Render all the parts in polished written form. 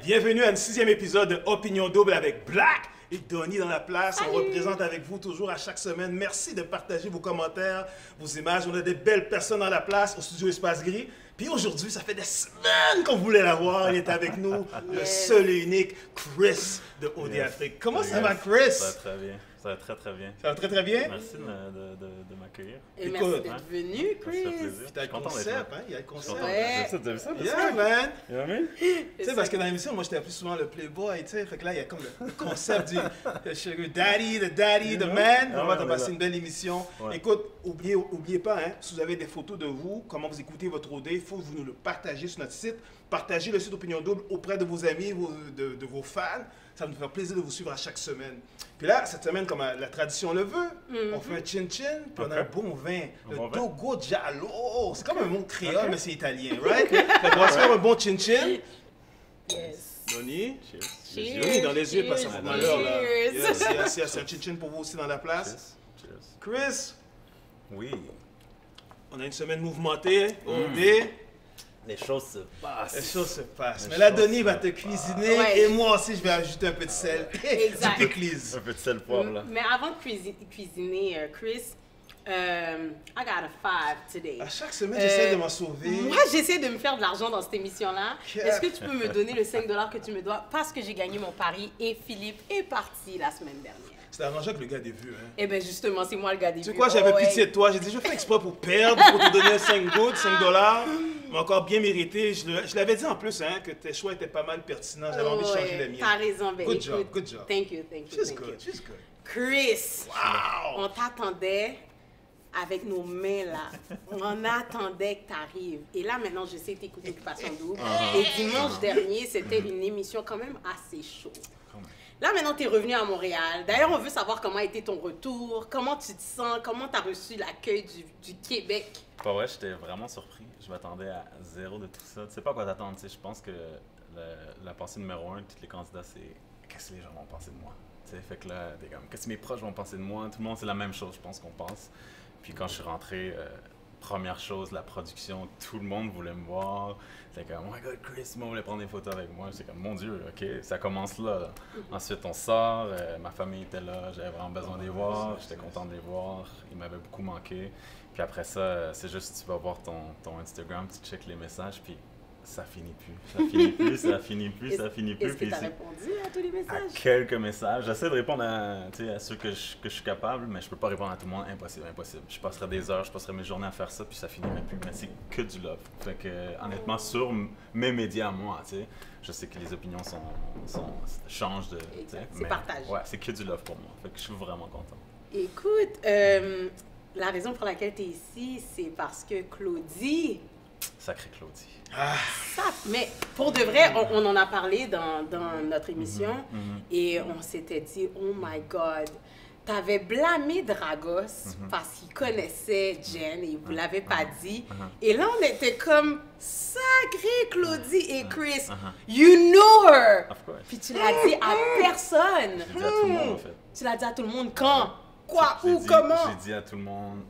Bienvenue à un 6e épisode de Opinion Double avec Black et Donnie dans la place. On représente avec vous toujours à chaque semaine. Merci de partager vos commentaires, vos images. On a des belles personnes dans la place au studio Espace Gris. Puis aujourd'hui, ça fait des semaines qu'on voulait l'avoir. Il est avec nous, le seul et unique Chris de OD Afrique. Comment ça va, Chris? Ça va très bien. Ça va très très bien. Ça va très très bien? Merci de m'accueillir. Et merci d'être venu, Chris. Puis t'as le concept, hein? Il y a le concept. Ouais. T'as vu ça? Yeah, man! You know what I mean? Tu sais, parce que dans l'émission, moi, j'étais plus souvent le playboy, tu sais. Fait que là, il y a comme le concept du sugar daddy, the man. On va t'en passer une belle émission. Ouais. Écoute, oubliez pas, hein, si vous avez des photos de vous, comment vous écoutez votre OD, il faut que vous nous le partagez sur notre site. Partagez le site Opinion Double auprès de vos amis, de vos fans. Ça va nous faire plaisir de vous suivre à chaque semaine. Puis là, cette semaine, comme la tradition le veut, on fait un chin-chin, puis on a un bon vin. Le bon vin. Togo Giallo. C'est comme un mot créole, mais c'est italien, right? Fait qu'on va se faire un bon chin-chin. Yes. Donnie. Cheers. Cheers. Donnie dans les yeux, parce Cheers. qu'on a l'heure, là. Cheers. Yes, c'est un chin-chin pour vous aussi dans la place. Cheers. Chris, Oui. on a une semaine mouvementée, OD. Les choses se passent. Les choses se passent. Les Mais là, choses Donnie se va te cuisiner Ouais. et moi aussi, je vais ajouter un peu de sel. Exact. Du pickles. Un peu de sel poivre là. Mais avant de cuisiner, Chris, I got a 5 today. À chaque semaine, j'essaie de m'en sauver. Moi, j'essaie de me faire de l'argent dans cette émission-là. Yeah. Est-ce que tu peux me donner le 5 $ que tu me dois parce que j'ai gagné mon pari et Philippe est parti la semaine dernière? C'était arrangeant que le gars des vues, hein. Eh bien, justement, c'est moi le gars des Tu sais vues. quoi, j'avais Oh, ouais. pitié de toi. J'ai dit, je fais exprès pour perdre, pour te donner 5 gouttes, 5 $. Mais encore bien mérité. Je l'avais dit en plus, hein, que tes choix étaient pas mal pertinents. J'avais envie de changer les miens. T'as raison, ben, Good écoute, job, good job. Thank you. She's good, she's good. Chris, Wow! on t'attendait avec nos mains là. On attendait que t'arrives. Et là, maintenant, je sais t'écouter Occupation Double. Et dimanche dernier, c'était une émission quand même assez chaude. Là, maintenant, tu es revenu à Montréal. D'ailleurs, on veut savoir comment a été ton retour, comment tu te sens, comment tu as reçu l'accueil du Québec. Pas vrai, j'étais vraiment surpris. Je m'attendais à zéro de tout ça. Tu sais pas à quoi t'attendre. Tu sais, je pense que la pensée numéro 1 de tous les candidats, c'est qu'est-ce que les gens vont penser de moi. Tu sais, fait que là, t'es comme qu'est-ce que mes proches vont penser de moi. Tout le monde, c'est la même chose, je pense qu'on pense. Puis quand je suis rentré, première chose, la production, tout le monde voulait me voir. C'était comme, oh my god, Chris, moi, voulait prendre des photos avec moi. J'étais comme, mon Dieu, ok, ça commence là. Ensuite, on sort, ma famille était là, j'avais vraiment besoin de les voir, j'étais content de les voir, ils m'avaient beaucoup manqué. Puis après ça, c'est juste, tu vas voir ton Instagram, tu checkes les messages, puis ça finit plus. Ça finit plus, ça finit plus, ça finit plus. Est-ce que Puis tu as c'est- répondu à tous les à messages? quelques messages. J'essaie de répondre à ceux que je suis capable, mais je peux pas répondre à tout le monde. Impossible. Je passerai des heures, je passerai mes journées à faire ça, puis ça finirait plus. Mais c'est que du love. Fait que, honnêtement, sur mes médias à moi, tu sais, je sais que les opinions changent de. tu sais, Exact. C'est mais partagé. Ouais, c'est que du love pour moi. Fait que je suis vraiment content. Écoute, la raison pour laquelle tu es ici, c'est parce que Claudie... Sacré Claudie. Mais pour de vrai, on en a parlé dans notre émission et on s'était dit, oh my God, t'avais blâmé Dragos parce qu'il connaissait Jen et il vous l'avait pas dit. Et là, on était comme, sacré Claudie et Chris, you know her! Of course. Puis tu l'as dit à personne. J'ai dit à tout le monde, en fait. Tu l'as dit à tout le monde quand? Quoi? J'ai Où? dit- Comment? J'ai dit à tout le monde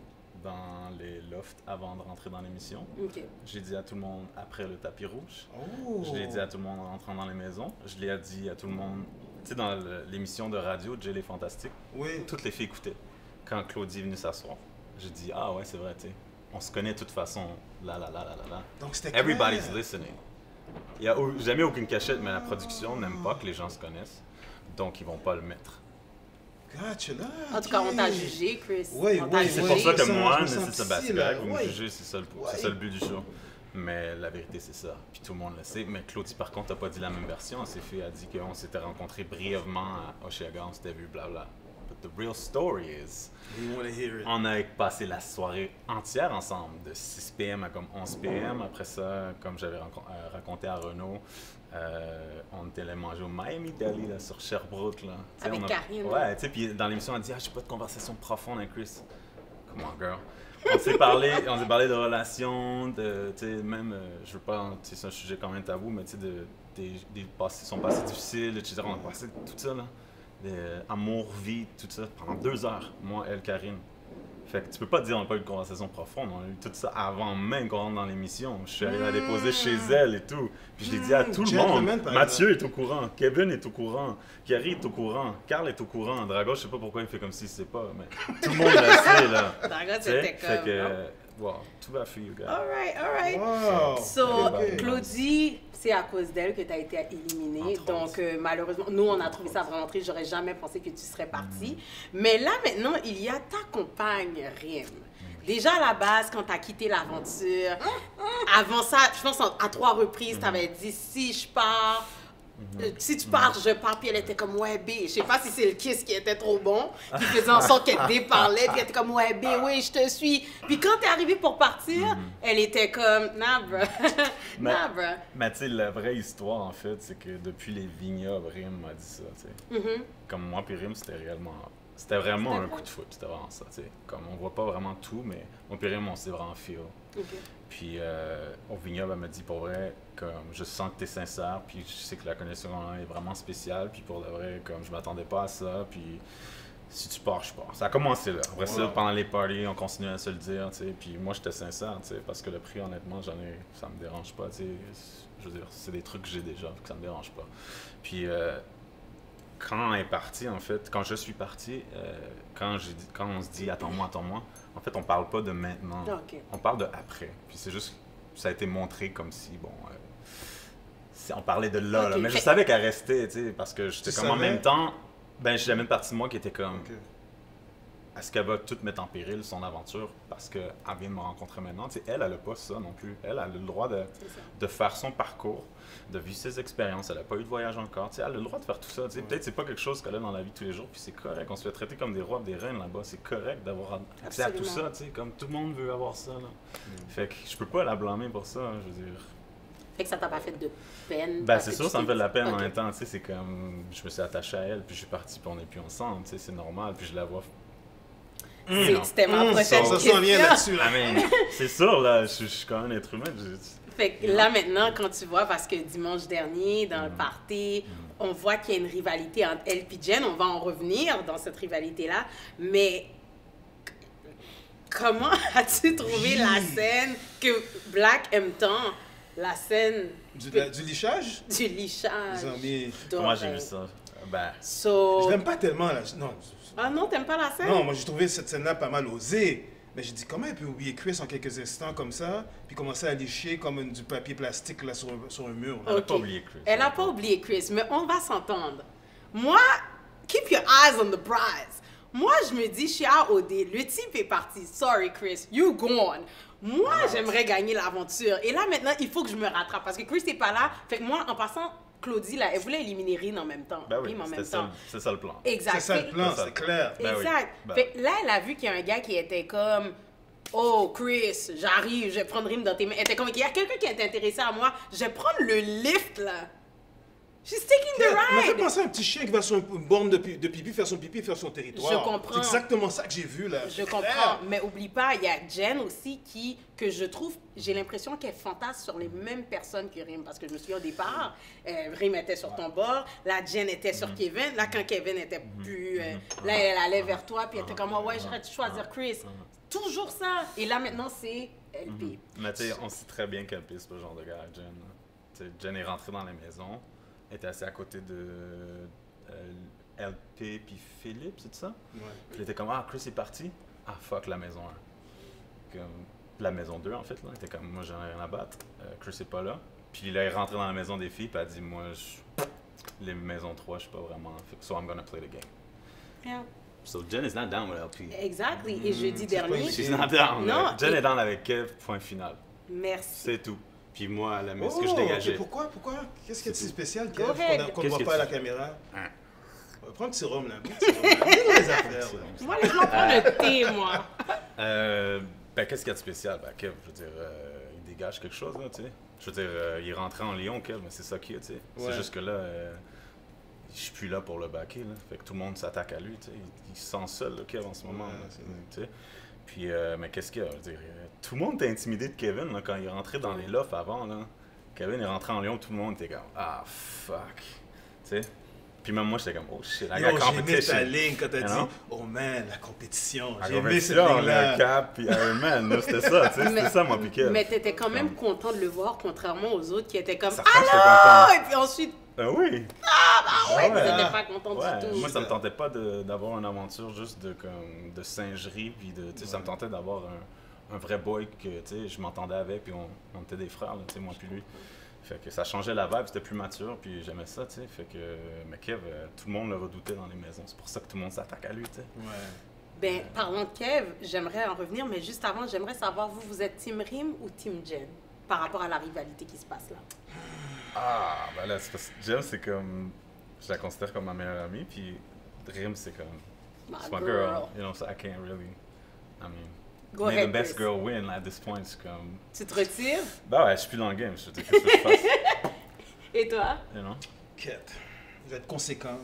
dans les lofts avant de rentrer dans l'émission. Ok. J'ai dit à tout le monde après le tapis rouge. Oh. Je l'ai dit à tout le monde en rentrant dans les maisons. Je l'ai dit à tout le monde. Tu sais, dans l'émission de radio, Jay les Fantastiques, Oui. toutes les filles écoutaient. Quand Claudie est venue s'asseoir, j'ai dit, ah ouais, c'est vrai, tu sais. On se connaît de toute façon. Là. Donc c'était Everybody's clair. listening. Il n'y a jamais aucune cachette, mais la production n'aime pas que les gens se connaissent. Donc, ils vont pas le mettre. Gotcha, là. En tout cas, on ok. t'a jugé, Chris. Oui, On t'a oui, C'est jugé. pour ça que je me moi, sens c'est ça, ici, c'est là. correct, vous me Ouais. jugez, c'est ça le but du show. Mais la vérité, c'est ça. Puis tout le monde le sait. Mais Claudie, par contre, n'a pas dit la même version. Elle s'est fait, a dit qu'on s'était rencontrés brièvement à Oshiaga, on s'était vu, blabla. But the real story is, We wanna hear it. on a passé la soirée entière ensemble, de 6 p.m. à comme 11 p.m. Après ça, comme j'avais raconté à Renaud, on était allé manger au Miami Deli là, sur Sherbrooke. Là. Tu sais, Avec on a- Karine. Ouais, tu sais, puis dans l'émission, on a dit, ah, j'ai pas de conversation profonde avec Chris. Come on, girl. On s'est parlé de relations, de, tu sais, même, je veux pas, tu sais, c'est un sujet quand même tabou, mais tu sais, son passé difficile, etc. On a passé tout ça, là. Amour, vie, tout ça, pendant 2 heures, moi, elle, Karine. Fait que tu peux pas dire on n'a pas eu de conversation profonde, on a eu tout ça avant même qu'on rentre dans l'émission. Je suis allé la déposer chez elle et tout. Puis je l'ai dit à tout le monde. Mathieu est au courant, Kevin est au courant, Carrie est au courant, Carl est au courant, Drago, je sais pas pourquoi il fait comme s'il sait pas, mais tout le monde le sait là. Drago, c'était comme... Fait que, wow, tout va for you guys. Alright. Wow. So, Claudie, c'est à cause d'elle que tu as été éliminée. Donc, malheureusement, nous, on a trouvé ça vraiment triste. J'aurais jamais pensé que tu serais partie. Mais là, maintenant, il y a ta compagne, Rim. Déjà, à la base, quand tu as quitté l'aventure, avant ça, je pense à 3 reprises, tu avais dit si je pars, si tu pars, je pars. Puis elle était comme ouais, B. Je sais pas si c'est le kiss qui était trop bon, qui faisait en sorte qu'elle déparlait. Puis elle était comme ouais, B, oui, je te suis. Puis quand tu es arrivé pour partir, elle était comme nah, bro. Nah, bro. Mais tu sais, la vraie histoire, en fait, c'est que depuis les vignobles, Rim m'a dit ça, tu sais. Comme moi puis Rim, c'était vraiment un coup de foot, c'était vraiment ça, tu sais. Comme on voit pas vraiment tout, mais mon puis Rim, on s'est vraiment feel. Puis au vignoble, elle m'a dit pour vrai, comme je sens que tu es sincère, puis je sais que la connexion est vraiment spéciale, puis pour de vrai, comme je m'attendais pas à ça, puis si tu pars, je pars. Ça a commencé là. Après ça, pendant les parties, on continuait à se le dire, tu sais. Puis moi, j'étais sincère, tu sais, parce que le prix, honnêtement, ça me dérange pas, tu sais. Je veux dire, c'est des trucs que j'ai déjà, que ça me dérange pas. Puis quand elle est partie, en fait, quand je suis parti, quand on se dit attends-moi, en fait, on parle pas de maintenant. On parle de après. Puis c'est juste, ça a été montré comme si, bon, on parlait de là, mais je savais qu'elle restait, tu sais, parce que j'étais comme en même temps, ben, j'avais une partie de moi qui était comme, est-ce qu'elle va tout mettre en péril, son aventure, parce qu'elle vient de me rencontrer maintenant? Tu sais, elle n'a pas ça non plus. Elle a le droit de faire son parcours, de vivre ses expériences. Elle n'a pas eu de voyage encore. Tu sais, elle a le droit de faire tout ça. Tu sais, peut-être que c'est pas quelque chose qu'elle a dans la vie de tous les jours, puis c'est correct. On se fait traiter comme des rois et des reines là-bas. C'est correct d'avoir accès à tout ça, tu sais, comme tout le monde veut avoir ça. Là. Fait que je peux pas la blâmer pour ça, hein, je veux dire. Fait que ça t'a pas fait de peine? Ben c'est sûr, ça me fait de la peine en même temps. Tu sais, c'est comme, je me suis attaché à elle, puis je suis parti, puis on n'est plus ensemble. Tu sais, c'est normal, puis je la vois. C'était ma prochaine question. Ça s'en vient là-dessus. Là. C'est sûr, là, je suis quand même un être humain. Fait que là, maintenant, quand tu vois, parce que dimanche dernier, dans le party, on voit qu'il y a une rivalité entre elle et Jen. On va en revenir dans cette rivalité-là. Mais comment as-tu trouvé la scène que Black aime tant? La scène... Du lichage? Du lichage. Moi, j'ai vu ça. Ben... Je l'aime pas tellement, là. Non. Ah non, t'aimes pas la scène? Non, moi j'ai trouvé cette scène-là pas mal osée. Mais j'ai dit, comment elle peut oublier Chris en quelques instants comme ça, puis commencer à licher comme du papier plastique là, sur un mur. Elle n'a pas oublié Chris. Elle n'a pas oublié Chris, mais on va s'entendre. Moi, keep your eyes on the prize. Moi, je me dis, je suis à OD, le type est parti. Sorry Chris, you gone. Moi, j'aimerais gagner l'aventure. Et là, maintenant, il faut que je me rattrape, parce que Chris n'est pas là. Fait que moi, en passant... Claudie, là, elle voulait éliminer Rin en même temps. Ben oui, c'est ça le plan. Exact. C'est ça le plan, c'est clair. Exact. Ben Fait là, elle a vu qu'il y a un gars qui était comme « Oh, Chris, j'arrive, je vais prendre Rin dans tes mains. » Elle était comme « Il y a quelqu'un qui est intéressé à moi, je vais prendre le lift, là. » She's taking the ride. Ça m'a fait penser à un petit chien qui va sur une borne de pipi, faire son pipi, faire son territoire. Je comprends. C'est exactement ça que j'ai vu, là. Je comprends. Mais oublie pas, il y a Jen aussi que je trouve, j'ai l'impression qu'elle fantasme sur les mêmes personnes que Rim. Parce que je me souviens au départ, Rim était sur ton bord, là, Jen était sur Kevin. Là, quand Kevin était plus... là, elle allait vers toi, puis elle était comme « Ouais, j'aurais dû choisir Chris. » Toujours ça. Et là, maintenant, c'est LP. Mais tu sais, on sait très bien qu'LP, c'est pas le genre de gars, Jen. Jen est rentrée dans la maison. Elle était assise à côté de LP puis Philippe, c'est ça? Ouais. Puis elle était comme, ah, Chris est parti? Ah, fuck, la maison 1. Comme, la maison 2, en fait, là. Elle était comme, moi, j'en ai rien à battre. Chris est pas là. Puis là, elle est rentrée dans la maison des filles, puis elle a dit, moi, les maisons 3, je suis pas vraiment... So I'm gonna play the game. Yeah. So Jen is not down with LP. Exactly. Et jeudi dernier... She's not down. Non, Jen est down avec Kev, point final. Merci. C'est tout. Puis moi, elle aimait ce que je dégageais. Pourquoi? Qu'est-ce qu'il y a de si spécial Go ahead. qu'on ne voit pas à la caméra? Prends un petit rhum, là. Les affaires, là. Moi, laisse-moi prendre le thé, moi. Ben, qu'est-ce qu'il y a de spécial? Ben, Kev, je veux dire, il dégage quelque chose, là, tu sais. Je veux dire, il est rentré en Lyon, Kev, mais c'est ça qu'il y a, tu sais. C'est juste que là, je suis plus là pour le backer, là. Fait que tout le monde s'attaque à lui, tu sais. Il se sent seul, là, Kev, en ce moment, tu sais. Puis, mais qu'est-ce qu'il y a? Je veux dire, tout le monde était intimidé de Kevin, là, quand il est rentré dans les lofts avant, là. Kevin est rentré en Lyon, tout le monde était comme, ah, fuck, tu sais. Puis même moi, j'étais comme, oh shit, I Yo, got j'ai aimé competition. ta ligne quand t'as You dit know? oh man, la compétition. La J'ai aimé cette compétition, ligne-là. le Cap, puis Iron Man, là, c'était ça, tu sais, c'était ça, moi, puis Kev. Mais t'étais quand même content de le voir, contrairement aux autres qui étaient comme Certain que j'étais allô! content. Et puis ensuite, Oui. ouais, ils ouais. n'étaient pas contents Ouais, du tout. moi, ça me tentait pas d'avoir une aventure juste de singerie, puis tu sais, ça me tentait d'avoir un vrai boy que, tu sais, je m'entendais avec, puis on était des frères, là, tu sais, moi puis lui. Fait que ça changeait la vibe, c'était plus mature, puis j'aimais ça, tu sais. Fait que, mais Kev, tout le monde le redoutait dans les maisons. C'est pour ça que tout le monde s'attaque à lui, tu sais. Ouais. Ben, parlant de Kev, j'aimerais en revenir, mais juste avant, j'aimerais savoir, vous êtes Team Rim ou Team Jen par rapport à la rivalité qui se passe là? Ah, ben là, c'est parce que Jem, c'est comme. Je la considère comme ma meilleure amie, puis Rim, c'est comme. It's my girl. You know, so I can't really. I mean. Go May ahead, the best Chris. girl win at this point, c'est comme. Tu te retires? Bah ouais, je suis plus dans le game, je te dis, qu'est-ce que je fasse, Et toi? you know? Quête. Vous êtes conséquent.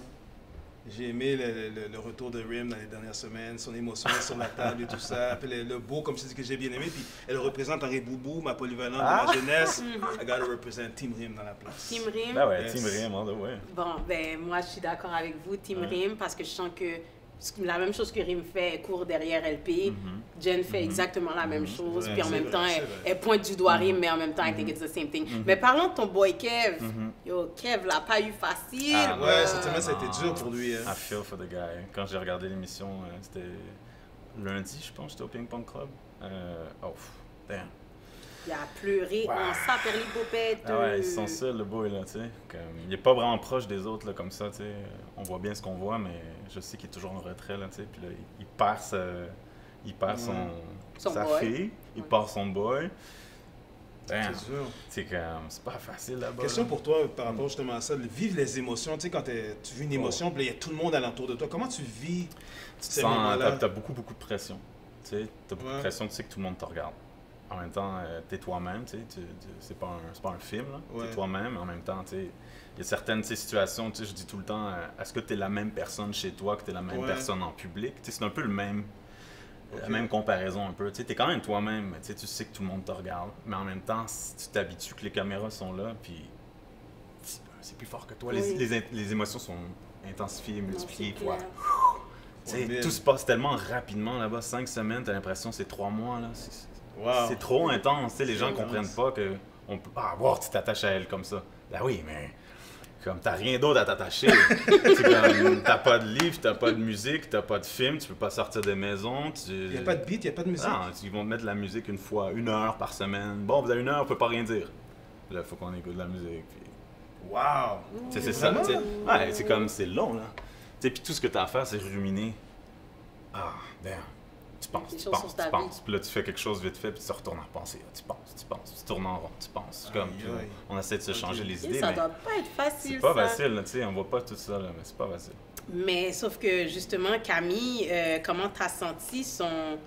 J'ai aimé le retour de Rim dans les dernières semaines, son émotion sur la table et tout ça. Puis le beau, comme je te dis, que j'ai bien aimé. Puis elle représente Henri Boubou, ma polyvalente de ma jeunesse. I gotta represent Team Rim dans la place. Team Rim? Bah ouais, Yes. Team Rim, all the way. Bon, ben moi je suis d'accord avec vous, Team Ouais. Rim, parce que je sens que la même chose que Rim fait, elle court derrière LP. Jen fait exactement la même chose, Ouais, puis en c'est même vrai, temps, c'est elle, vrai. elle pointe du doigt Rim, mais en même temps, I think it's the same thing. Mais parlons de ton boy Kev. Yo, Kev l'a pas eu facile. Ah, bro. Ouais, cette semaine, ça a été dur pour lui. I Hein. feel for the guy. Quand j'ai regardé l'émission, c'était lundi, je pense, j'étais au Ping Pong Club. Oh, damn. Il a pleuré Wow. en saperlipopette. Ah ouais, ils sont seuls, le boy, là, tu sais. Comme, il est pas vraiment proche des autres, là, comme ça, tu sais. On voit bien ce qu'on voit, mais je sais qu'il est toujours en retrait, là, tu sais. Puis là, il perd, Son sa boy. fille, il perd son boy. Damn. C'est dur. C'est comme, c'est pas facile là-bas. Question là. pour toi par rapport justement à ça, vivre les émotions. Tu sais, quand tu vis une émotion, puis là, il y a tout le monde alentour de toi. Comment tu vis Tu te ces sens, moments-là? t'as beaucoup, beaucoup de pression. Tu sais, t'as beaucoup de Ouais. pression, tu sais que tout le monde te regarde. En même temps, t'es toi-même, tu sais, c'est pas un film, là. Ouais. T'es toi-même, en même temps, tu sais, il y a certaines tu sais, situations, tu sais, je dis tout le temps, est-ce que t'es la même personne chez toi que t'es la même Ouais. personne en public? Tu sais, c'est un peu le même, la Ok. même comparaison un peu. Tu sais, t'es quand même toi-même, mais tu sais, tu sais que tout le monde te regarde. Mais en même temps, si tu t'habitues que les caméras sont là, puis c'est plus fort que toi. Oui. Les émotions sont intensifiées, Non, multipliées, c'est toi. clair. Tu sais, Ouais, tout se passe tellement rapidement là-bas. 5 semaines, t'as l'impression que c'est 3 mois. Là. Wow. C'est trop intense. Tu sais, les gens C'est comprennent intense. pas que on peut pas voir, tu t'attaches à elle comme ça. Ben oui, mais comme t'as rien d'autre à t'attacher. C'est comme t'as pas de livre, t'as pas de musique, t'as pas de film, tu peux pas sortir des maisons. Il n'y a pas de beat, il n'y a pas de musique. Non, ils vont te mettre de la musique une fois, 1 heure par semaine. Bon, vous avez 1 heure, on peut pas rien dire. Là, faut qu'on écoute de la musique. Puis... Wow. Tu sais, c'est ça, Vraiment? tu sais. Ouais, c'est comme, c'est long, là. Tu sais, puis tout ce que t'as à faire, c'est ruminer. Ah, damn. Tu penses, Des tu choses penses, sur ta tu penses. Puis là, tu fais quelque chose vite fait, puis tu te retournes à penser. Tu penses, tu tournes en rond, tu penses. Comme, Aïe, puis aïe. on essaie de se changer les Et idées, ça mais doit pas être facile, c'est pas ça. facile, là, tu sais. On voit pas tout ça, là, mais c'est pas facile. Mais sauf que justement, Camille, comment t'as senti son...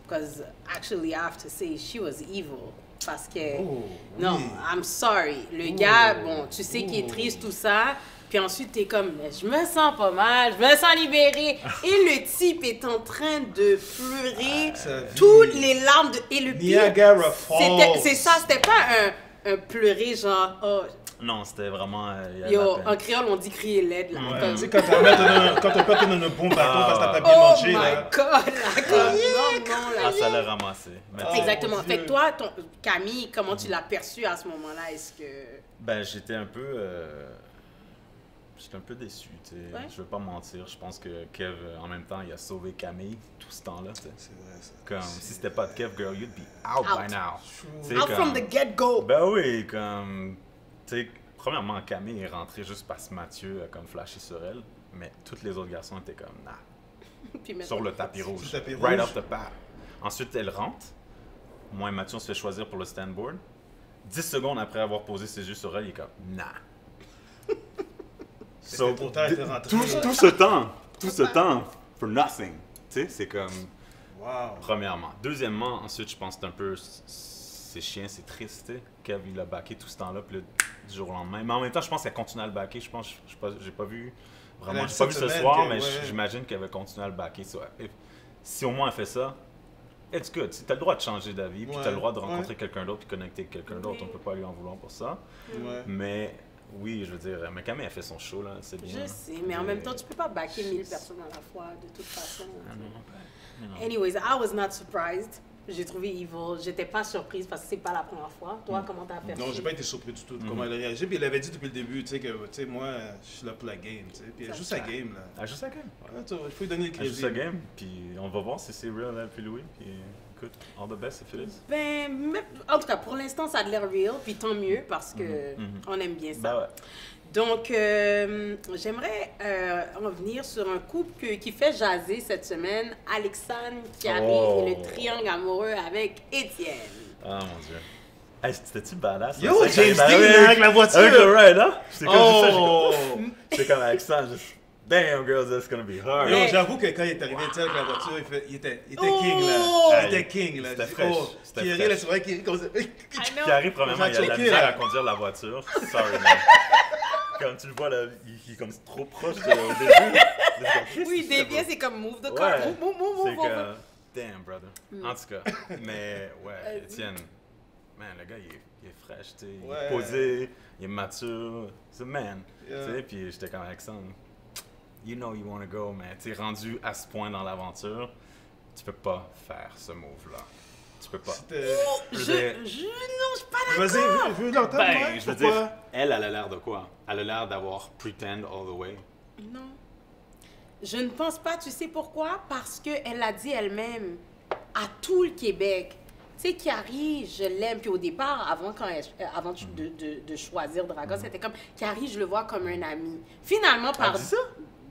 Because actually, I have to say, she was evil. Parce que... Oh, non, oui. I'm sorry. Le gars, Oh, bon, tu sais qu'il est oh. triste, tout ça. Puis ensuite, t'es comme, mais je me sens pas mal, je me sens libérée. Et le type est en train de pleurer. Sa vie. Toutes les larmes de... Et le pire, Niagara Falls. c'est ça, c'était pas un pleurer genre, oh, Non, c'était vraiment. Il y avait yo, la peine. en créole, on dit crier l'aide, là. Ouais, Comme- tu sais, quand ton père te donne un bon bâton parce que t'as pas bien Oh mangé, my là. God, là, comme, non, là. Ah, ça l'a ramassé. Mais tu sais, Exactement. mon Fait que Dieu. toi, Camille, comment tu l'as perçu à ce moment-là? Est-ce que... ben, j'étais un peu. J'étais un peu déçu, tu sais. Ouais. Je veux pas mentir. Je pense que Kev, en même temps, il a sauvé Camille tout ce temps-là, tu sais. C'est vrai, ça. Comme si c'était pas de Kev, girl, you'd be out, Out. by now. Tu sais, Out from comme- the get-go. Ben oui, comme. Tu sais, premièrement, Camille est rentrée juste parce que Mathieu a comme flashé sur elle, mais tous les autres garçons étaient comme, nah, Puis maintenant- sur le tapis rouge. Sur le tapis Right rouge. off the bat. Ensuite, elle rentre. Moi et Mathieu, on se fait choisir pour le stand-board. 10 secondes après avoir posé ses yeux sur elle, il est comme, nah. C'était trop tard, elle était rentrée. tout ce temps, for nothing. Tu sais, c'est comme, Wow. premièrement. Deuxièmement, ensuite, je pense que c'est un peu, c'est chiant, c'est triste, tu sais. Kev, il a backé tout ce temps-là, puis là, du jour au lendemain. Mais en même temps, je pense qu'elle continue à le backer. Je pense, j'ai pas vu, Elle vraiment, a j'ai dit pas vu cette ce semaine soir, que- mais ouais. j'imagine qu'elle va continuer à le backer. So, si au moins elle fait ça, it's good. Tu as le droit de changer d'avis, puis Ouais, tu as le droit de ouais. rencontrer quelqu'un d'autre, puis connecter avec quelqu'un d'autre. On peut pas lui en vouloir pour ça. Ouais. Mais oui, je veux dire, mais quand même, elle fait son show, là, c'est bien. Je sais, mais en même temps, tu peux pas backer 1000 personnes à la fois, de toute façon. Ah non. Anyways, I was not surprised. J'ai trouvé evil. J'étais pas surprise parce que c'est pas la première fois. Toi, comment t'as perçu? Non, j'ai pas été surpris du tout de comment elle a réagi. Puis il avait dit depuis le début, tu sais, que moi, je suis là pour la game, tu sais. Puis elle joue sa game, là. Ah, juste la game. Ouais, il faut lui donner le Ah, crédit. juste la game, puis on va voir si c'est real, là, puis Louis, puis écoute, all the best if it is. Ben, en tout cas, pour l'instant, ça a l'air real, puis tant mieux parce que on aime bien ça. Ben ouais. Donc, j'aimerais en venir sur un couple qui fait jaser cette semaine, Alexandre Chiari et le triangle amoureux avec Étienne. Ah mon dieu. Hey, c'était-tu badass? Yo, ça? James Ben Dean, oui, avec la voiture! Avec le ride, hein? J'étais comme Oh! j'étais comme Alexandre, juste, damn girls, that's gonna be hard. Yo, Ouais. j'avoue que quand il est arrivé tu sais, avec la voiture, il était Oh! king, là. Hey, Il était king, là. c'était J'ai- fresh, Oh, c'était Thierry, fresh. là, c'est vrai qu'il comme ça. Chiari, premièrement, il a de la choqué, misère là. à conduire la voiture. Sorry, man. Comme tu le vois, là, il est comme trop proche au début. Oui, c'est dévier, c'est comme move the car. Ouais. Move. C'est que, damn, brother. En tout cas, mais ouais, Étienne, man, le gars, il est fraîche, tu sais. Il Ouais. est posé, il est mature. C'est man. Yeah. Tu sais, puis j'étais comme Alexandre. You know you wanna go, mais tu es rendu à ce point dans l'aventure, tu peux pas faire ce move-là. Tu peux pas. C'était- Non, je suis pas Vas-y, d'accord. je veux l'entendre, Ben, moi. je veux Pourquoi? dire, elle a l'air de quoi? Elle a l'air d'avoir pretend all the way. Non. Je ne pense pas, tu sais pourquoi? Parce qu'elle l'a dit elle-même à tout le Québec. Tu sais, Chiari, je l'aime. Puis au départ, avant de choisir Dragos, c'était comme, Chiari, je le vois comme un ami. Finalement, par... dit ça?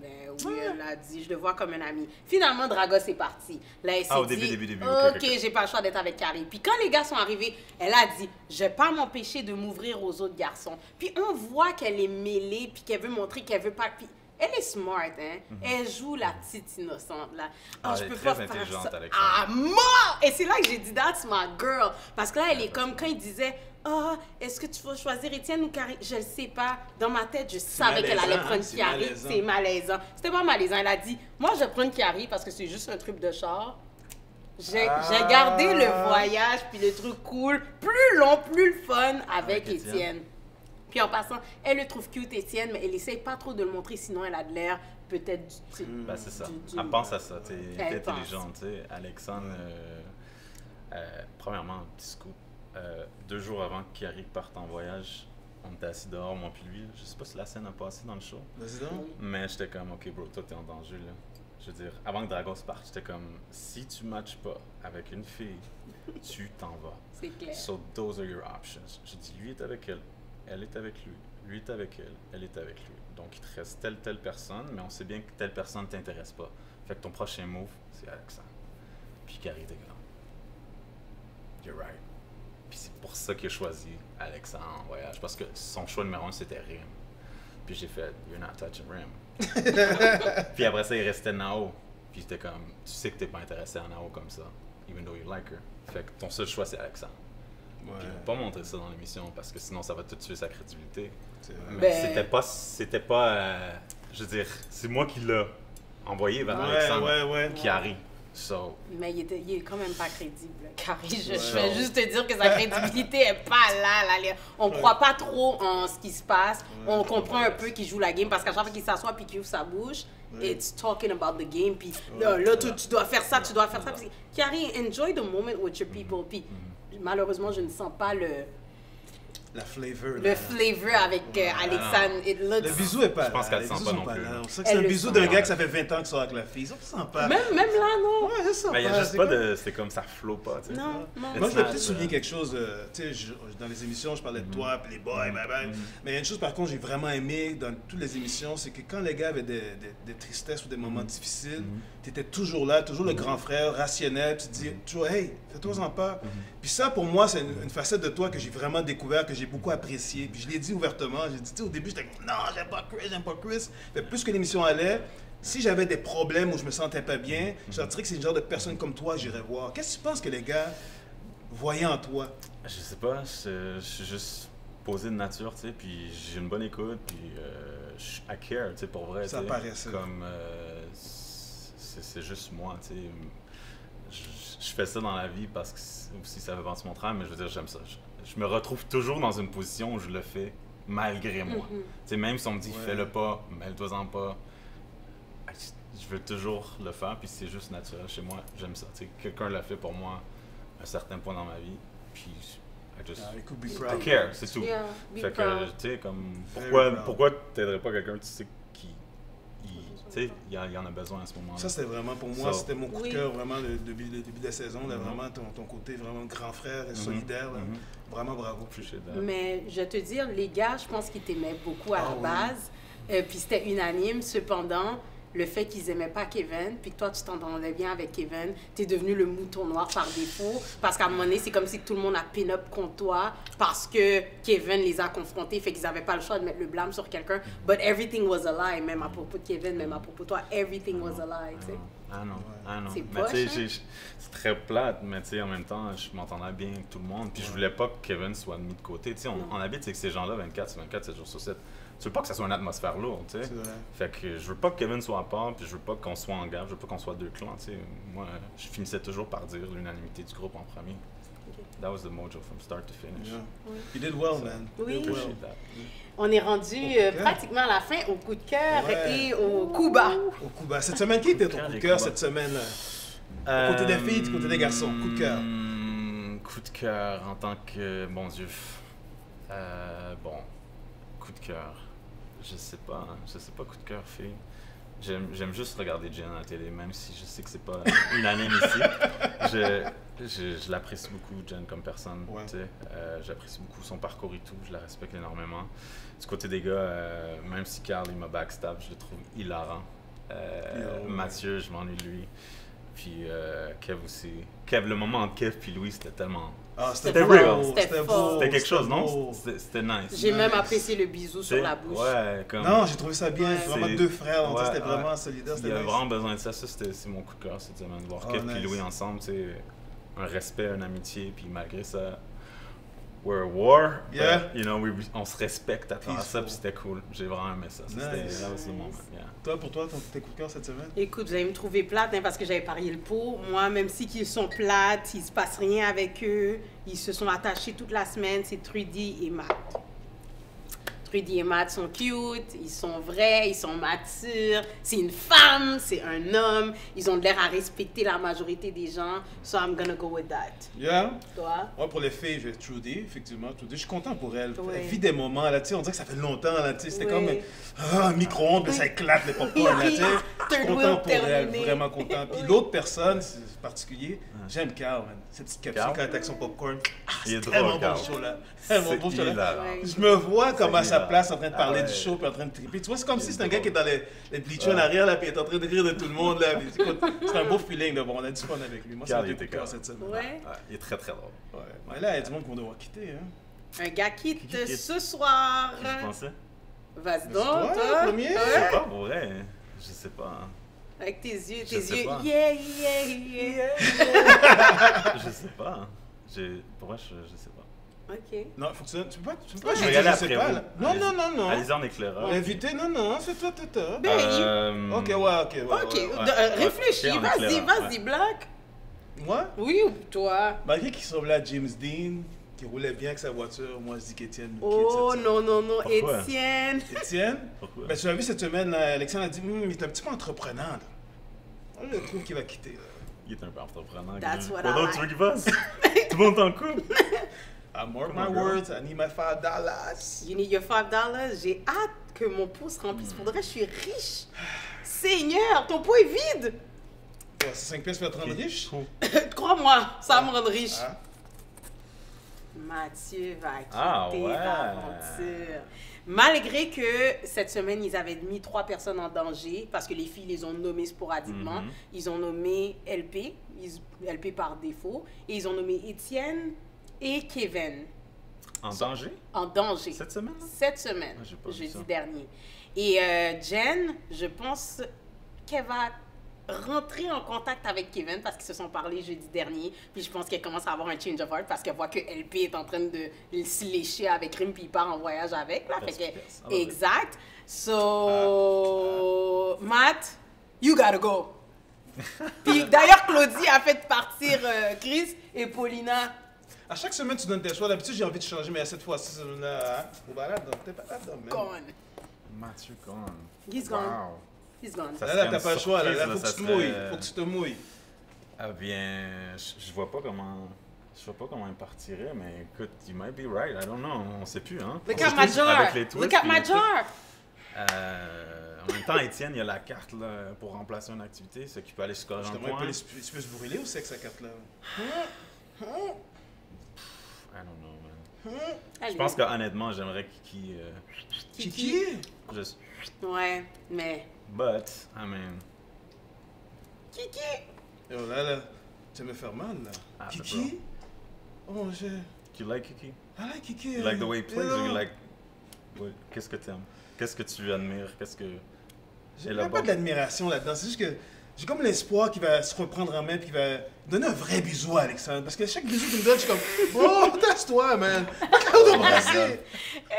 Ben oui, elle l'a dit, je le vois comme un ami. Finalement, Dragos est parti. Là, elle s'est Ah, au dit, début. OK, Ok. j'ai pas le choix d'être avec Chiari. Puis quand les gars sont arrivés, elle a dit, je vais pas m'empêcher de m'ouvrir aux autres garçons. Puis on voit qu'elle est mêlée, puis qu'elle veut montrer qu'elle veut pas... Puis elle est smart, hein? Elle joue la petite innocente, là. Ah, je elle est peux très pas faire intelligente, ça. Alexandre. À mort! Et c'est là que j'ai dit, that's my girl. Parce que là, elle est comme quand il disait, est-ce que tu vas choisir Étienne ou Carrie? Je le sais pas. Dans ma tête, je savais qu'elle allait malaisant, prendre hein? C'est Chiari. malaisant. C'est malaisant. C'était pas malaisant. Elle a dit, moi, je vais prendre Chiari parce que c'est juste un truc de char. J'ai gardé le voyage puis le truc cool, plus long, plus le fun avec Étienne. Étienne. Puis en passant, elle le trouve cute, Étienne, mais elle essaye pas trop de le montrer, sinon elle a de l'air peut-être du... Ben, c'est ça. du- Elle pense à ça, tu sais. Elle Elle est intelligente, tu sais. Alexandre, premièrement, petit scoop. 2 jours avant qu'Chiari parte en voyage, on était assis dehors, moi puis lui. Je sais pas si la scène a passé dans le show, Vas-y donc. mais j'étais comme, ok, bro, toi, t'es en danger, là. Je veux dire, avant que Dragos parte, j'étais comme, si tu matches pas avec une fille, tu t'en vas. C'est clair. So those are your options. J'ai dit, lui est avec elle est avec lui est avec elle est avec lui. Donc il te reste telle personne, mais on sait bien que telle personne ne t'intéresse pas. Fait que ton prochain move, c'est Alexandre. Puis Carrie était comme, you're right. Puis c'est pour ça qu'il a choisi Alexandre en voyage, parce que son choix numéro 1 c'était Rim. Puis j'ai fait, you're not touching Rim. Puis après ça, il restait Nao. Puis j'étais comme, tu sais que t'es pas intéressé à Nao comme ça, even though you like her. Fait que ton seul choix c'est Alexandre. Ouais. Puis on va pas montrer ça dans l'émission parce que sinon ça va tout tuer sa crédibilité. C'est vrai. Mais Ben- c'était pas je veux dire, c'est moi qui l'a envoyé vers Alexandre ouais. qui arrive. So, Mais il est quand même pas crédible, Carrie. Je Ouais. vais juste te dire que sa crédibilité est pas là. On croit pas trop en ce qui se passe. On comprend un peu qu'il joue la game parce qu'à chaque fois qu'il s'assoit puis qu'il ouvre sa bouche, it's talking about the game. Puis là, tu dois faire ça, tu dois faire ça. Puis, Carrie, enjoy the moment with your people. Puis malheureusement, je ne sens pas La flavor. le là. flavor avec Alexandre. It looks... Le bisou est pas Je pense là. qu'elle Les sent bisous pas sont non plus. là. On sait que Elle c'est un le bisou sent. d'un gars qui ça fait 20 ans qu'il sort avec la fille. Ça se sent pas. Même là, non. Ouais, ça se sent mais il y a pas. juste C'est pas comme- de c'est comme ça flow pas, tu sais. Non. Moi, je It's voulais not, peut-être souligner quelque chose. Tu sais, dans les émissions, je parlais de toi, puis les boys, bye. Mais il y a une chose, par contre, j'ai vraiment aimé dans toutes les émissions, c'est que quand les gars avaient des tristesses ou des moments difficiles, tu étais toujours là, toujours le grand frère, rationnel, puis tu te dis, toujours, hey, fais-toi-en pas. Puis ça, pour moi, c'est une facette de toi que j'ai vraiment découvert, que j'ai beaucoup apprécié. Puis je l'ai dit ouvertement. J'ai dit, tu sais, au début, j'étais comme, non, j'aime pas Chris. Mais plus que l'émission allait, si j'avais des problèmes où je me sentais pas bien, je sentirais que c'est le genre de personne comme toi que j'irais voir. Qu'est-ce que tu penses que les gars voyaient en toi? Je sais pas, je suis juste posé de nature, tu sais, puis j'ai une bonne écoute, puis I care, tu sais, pour vrai. Ça tu sais. paraît, ça. Comme, c'est juste moi, tu sais. Je fais ça dans la vie parce que si ça veut vendre mon travail, mais je veux dire, j'aime ça. Je me retrouve toujours dans une position où je le fais malgré moi. Tu sais, même si on me dit fais-le pas, mêle-toi-en pas, je veux toujours le faire, puis c'est juste naturel chez moi, j'aime ça. Tu sais, quelqu'un l'a fait pour moi à un certain point dans ma vie, puis it could be I proud. care, c'est tout. Yeah, be Fait proud. que, tu sais, comme, Very pourquoi t'aiderais pas quelqu'un, tu sais, tu sais, il y en a besoin à ce moment-là. Ça, c'était vraiment, pour moi, So- c'était mon coup de Oui. cœur, vraiment, le début de la saison, là, vraiment, ton côté vraiment grand frère et solidaire, là. Vraiment bravo. Appreciate that. Mais je te dire, les gars, je pense qu'ils t'aimaient beaucoup à la oui. base. Puis c'était unanime. Cependant, le fait qu'ils aimaient pas Kevin, puis que toi, tu t'entendais bien avec Kevin, t'es devenu le mouton noir par défaut. Parce qu'à un moment donné, c'est comme si tout le monde a pin-up contre toi parce que Kevin les a confrontés, fait qu'ils n'avaient pas le choix de mettre le blâme sur quelqu'un. But everything was a lie, même à propos de Kevin, même à propos de toi, everything was a lie, tu sais. Ah non. C'est Mais tu sais, poche, c'est très plate, mais tu sais, en même temps, je m'entendais bien avec tout le monde. Puis je voulais pas que Kevin soit mis de côté. Tu sais, on habite avec ces gens-là 24 sur 24, 7 jours sur 7. Tu veux pas que ça soit une atmosphère lourde, tu sais. C'est vrai. Fait que je veux pas que Kevin soit à part, puis je veux pas qu'on soit en guerre, je veux pas qu'on soit deux clans, tu sais. Moi, je finissais toujours par dire l'unanimité du groupe en premier. That was the mojo from start to finish. Yeah. You did well, man. You Oui. did well. Appreciate that. On est rendu Au coup de cœur. pratiquement à la fin, au coup de cœur Ouais. et au coup bas. Au coup bas. Cette semaine, qui était ton coup de cœur cette semaine? Côté des filles, du côté des garçons, coup de cœur. Coup de cœur en tant que. Bon Dieu. Bon. Coup de cœur. Je sais pas coup de cœur, fille. J'aime juste regarder Jen à la télé, même si je sais que c'est pas unanime ici. Je l'apprécie beaucoup, Jen, comme personne. Ouais. Tu sais. J'apprécie beaucoup son parcours et tout, je la respecte énormément. Du côté des gars, même si Carl il m'a backstab, je le trouve hilarant. Mathieu, je m'ennuie de lui. Puis Kev aussi. Kev, le moment entre Kev et Louis, c'était tellement. Ah, C'était beau, real. C'était beau, fort. C'était quelque chose, non? beau. C'était nice. J'ai même Nice. apprécié le bisou sur la bouche. Ouais, comme. Non, j'ai trouvé ça bien. Ouais. Vraiment C'est- deux frères. On dit que ouais, c'était vraiment ouais. solidaire. Il y C'était a nice. vraiment besoin de ça. Ça, c'est mon coup de cœur cette semaine. Voir Oh, Kev et nice. Louis ensemble, tu sais, un respect, une amitié, puis malgré ça, we're at war. Yeah. But, you know, on se respecte à travers ça, Peaceful. puis c'était cool. J'ai vraiment aimé ça. C'était Nice. that was the moment. Yeah. Toi, pour toi, tes coups de cœur cette semaine? Écoute, vous allez me trouver plate hein, parce que j'avais parié le pot. Moi, même si qu'ils sont plates, il se passe rien avec eux. Ils se sont attachés toute la semaine. C'est Trudy et Matt. Trudy et Matt sont cute, ils sont vrais, ils sont matures. C'est une femme, c'est un homme. Ils ont de l'air à respecter la majorité des gens. So I'm gonna go with that. Yeah. Toi? Moi, pour les filles, je vais Trudy, effectivement. Trudy, je suis content pour elle. Oui. Elle vit des moments, là, tu sais, on dirait que ça fait longtemps, là, tu sais. C'était Oui. comme un micro-ondes, puis ça éclate les popcorn, là, tu sais. Je suis Third content wheel pour elle, terminé. vraiment content. Puis Oui. l'autre personne, c'est particulier, j'aime Carl, man. Cette petite capsule Carl? quand elle est avec son popcorn. Ah, Il est c'est tellement drôle, bon Carl. show, là. Tellement bon show, là. hilarant. Ouais. Je me vois comme à sa hilarant. place en train de parler Ah du ouais. show puis en train de triper. Tu vois, c'est comme si Il est c'était un gars qui est dans les bleachers en Ouais. arrière là, puis il est en train de rire de tout le monde là. Puis, écoute, c'est un beau feeling là. Bon, on a du fun avec lui. Moi, c'est un Carl, il peu était cœur Carl. cette semaine. Ouais. Ouais, il est très très drôle. Ouais. Mais là, il y a du monde qu'on doit quitter. Hein. Un gars quitte Qui quitte? ce soir. Qui je pensais? Vas-y C'est donc, toi, toi. le premier? Je Ouais. sais pas, pour vrai. Je sais pas. Hein. Avec tes yeux, Je sais pas. Yeah, yeah, yeah. Je sais pas. Hein. Pour vrai, je sais pas. OK. Non, faut que tu peux pas. Tu peux pas Ouais. Je dire, vais y aller je sais après pas, vous. là. Non, non, non, non. Allez-y en éclaireur. L'invité, non, c'est toi, toi. Ben, Ok, ouais, ok. Ouais, OK. ouais, ouais. Réfléchis. Ok, en Vas-y, éclaireur, vas-y, ouais. Black. Moi, Oui ou toi? malgré qu'il ressemblait à James Dean, qui roulait bien avec sa voiture, moi je dis qu'Étienne nous Oh quitte cette non, non, non. Pourquoi? Étienne. semaine. Étienne? Pourquoi? Ben, tu l'as vu cette semaine, là, Alexandre a dit, il est un petit peu entreprenant. Là. On le trouve qu'il va quitter. Là. Il est un peu entreprenant. That's what Quoi I d'autre like. tu veux qu'il fasse? Tout le monde t'en coupe. I mark Come my on, girl. words, I need my $5. You need your $5. J'ai hâte que mon pot se remplisse. Pour de vrai, je suis riche. Seigneur, ton pot est vide. Ouais, c'est 5 pièces pour te rendre riche. Cool. Crois-moi, ça va me rendre riche. Ah. Mathieu va quitter Ah, ouais. l'aventure. Malgré que cette semaine, ils avaient mis 3 personnes en danger parce que les filles les ont nommées sporadiquement. Mhm. Ils ont nommé LP, LP par défaut, et ils ont nommé Étienne et Kevin En danger? en danger. Cette semaine? là? Cette semaine, Ah, j'ai pas vu jeudi ça. dernier. Et Jen, je pense qu'elle va rentrer en contact avec Kevin parce qu'ils se sont parlé jeudi dernier. Puis je pense qu'elle commence à avoir un change of heart parce qu'elle voit que LP est en train de se lécher avec Rim puis il part en voyage avec. Là. Fait That's que, yes. I love it. exact. So, Matt, you gotta go. Puis d'ailleurs, Claudie a fait partir Chris et Paulina. À chaque semaine, tu donnes tes choix. D'habitude, j'ai envie de changer, mais à cette fois-ci, là, hein, au balade, t'es pas là-dedans, man. Gone. Mathieu gone. He's gone. Wow. He's gone. Ça Là, serait t'as une pas le choix, là. surprise, Là, faut que ça tu te mouilles. serait- Faut que tu te mouilles. Ah bien, je vois pas comment... Je vois pas comment il partirait, mais écoute, you might be right, I don't know, on sait plus, hein. Look On at sait my plus jar. avec les twists Look at puis my les trucs. jar. En même temps, Étienne, il y a la carte là, pour remplacer une activité, c'est qu'il peut aller scorer un Justement, point. tu peux se brûler aussi avec sa carte-là. I don't know, man. Allez. Je pense que honnêtement, j'aimerais Kiki... Kiki? Juste... Ouais, mais. But, I mean... Kiki! Yo, là, tu vas me faire mal, là. Ah, Kiki? Oh, j'ai... You like Kiki? I like Kiki. You like the way he plays or you Yeah. like... Qu'est-ce que t'aimes? Qu'est-ce que tu admires? Qu'est-ce que... J'ai même pas de l'admiration là-dedans. C'est juste que j'ai comme l'espoir qu'il va se reprendre en main et qu'il va donner un vrai bisou à Alexandre. Parce que chaque bisou qu'il me donne, je suis comme, oh, tasse-toi, man. Pas capable d'embrasser.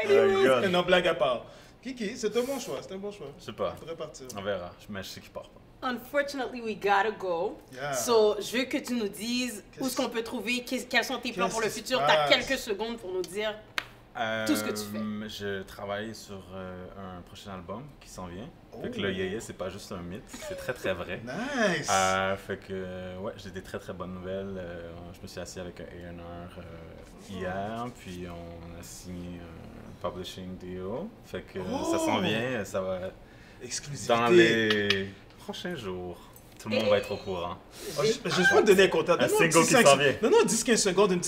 Oh my God. Non, blague à part. Kiki, c'est un bon choix. C'est un bon choix. Je sais pas. Il faudrait partir. On verra. Mais je sais qu'il part pas. Unfortunately, we gotta go. Yeah. So, je veux que tu nous dises où Qu'est-ce- est-ce qu'on peut trouver, quels sont tes plans Qu'est-ce pour le qui se futur. T'as passe? quelques secondes pour nous dire. Tout ce que tu fais. Je travaille sur un prochain album qui s'en vient. Fait que le yéyé, c'est pas juste un mythe, c'est très très vrai. Nice. Fait que, ouais, j'ai des très très bonnes nouvelles. Je me suis assis avec un A&R hier, puis on a signé un publishing deal. Fait que ça s'en vient, ça va Exclusivité. dans les prochains jours. Tout le monde va être au courant. Oh, je vais pas te donner un contact. Un Donne-nous single petit qui 5 s'en vient. Non, 10-15 secondes, un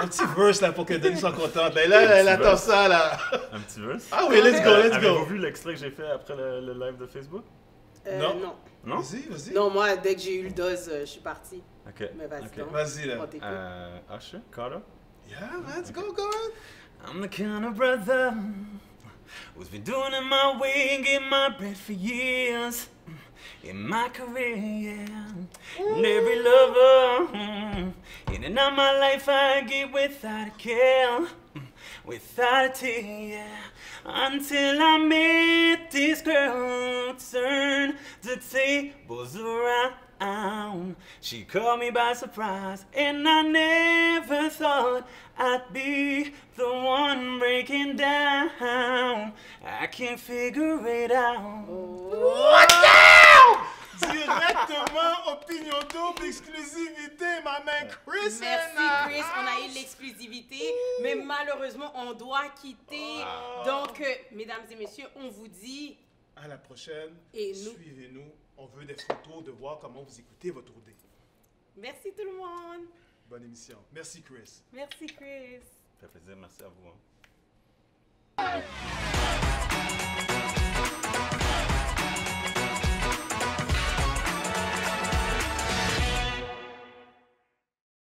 petit verse là pour que Denis soit contente. Là, elle attend verse. ça là. Un petit verse. Ah oui, let's go, let's Avez-vous go. vu l'extrait que j'ai fait après le live de Facebook? Non. Non. Non? Vas-y, vas-y. Non, moi, dès que j'ai eu le dose, je suis partie. Ok. Mais vas-y ok. donc. Vas-y là. On t'écoute. Usher, Carter? Yeah, let's go, go on. I'm the kind of brother who's been doing it my way and getting my bread for years. In my career, yeah. And every lover, in and out my life I get without a care, without a tear, yeah. Until I met this girl who turned the tables around. She caught me by surprise, and I never thought I'd be the one breaking down. I can't figure it out. What now? Directement, opinion double, exclusivité, ma main Chris. Merci Chris, on a eu l'exclusivité, mais malheureusement on doit quitter. Donc, mesdames et messieurs, on vous dit À la prochaine. Et nous? Suivez-nous. On veut des photos de voir comment vous écoutez votre OD. merci tout le monde. Bonne émission. Merci Chris. Merci Chris. Ça fait plaisir, merci à vous. Hein.